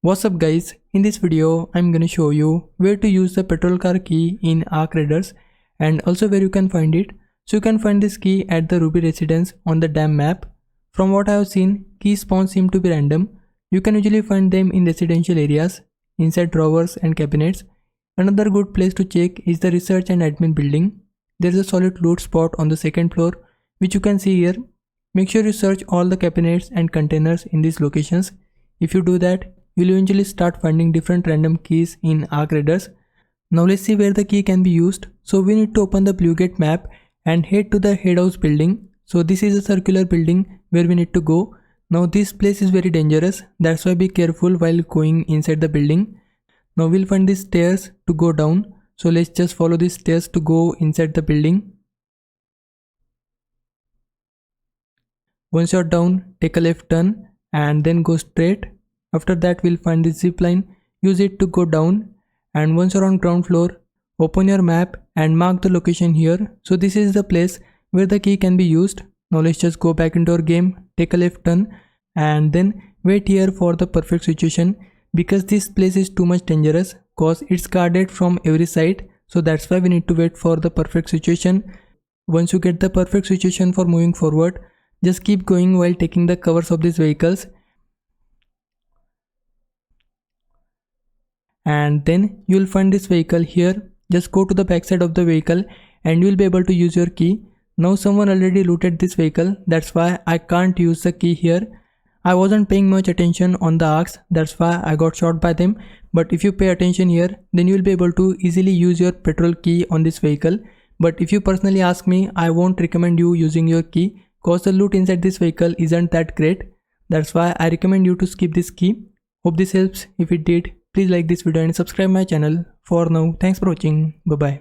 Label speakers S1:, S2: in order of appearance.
S1: What's up guys, in this video I'm gonna show you where to use the petrol car key in Arc Raiders and also where you can find it. So you can find this key at the Ruby residence on the dam map. From what I have seen, key spawns seem to be random. You can usually find them in residential areas, inside drawers and cabinets. Another good place to check is the research and admin building. There is a solid loot spot on the second floor which you can see here. Make sure you search all the cabinets and containers in these locations. If you do that, you'll eventually start finding different random keys in Arc Raiders. Now let's see where the key can be used. So we need to open the Blue Gate map and head to the head house building. So this is a circular building where we need to go. Now this place is very dangerous, that's why be careful while going inside the building. Now we'll find these stairs to go down. So let's just follow these stairs to go inside the building. Once you're down, take a left turn and then go straight. After that we'll find the zip line, use it to go down, and once you're on ground floor, open your map and mark the location here. So this is the place where the key can be used. Now let's just go back into our game, take a left turn and then wait here for the perfect situation, because this place is too much dangerous cause it's guarded from every side. So that's why we need to wait for the perfect situation. Once you get the perfect situation for moving forward, just keep going while taking the covers of these vehicles. And then you will find this vehicle here. Just go to the backside of the vehicle and you will be able to use your key. Now someone already looted this vehicle, that's why I can't use the key here. I wasn't paying much attention on the arcs, that's why I got shot by them. But if you pay attention here, then you will be able to easily use your petrol key on this vehicle. But if you personally ask me, I won't recommend you using your key cause the loot inside this vehicle isn't that great. That's why I recommend you to skip this key. Hope this helps. If it did, please like this video and subscribe my channel. For now, thanks for watching. Bye bye.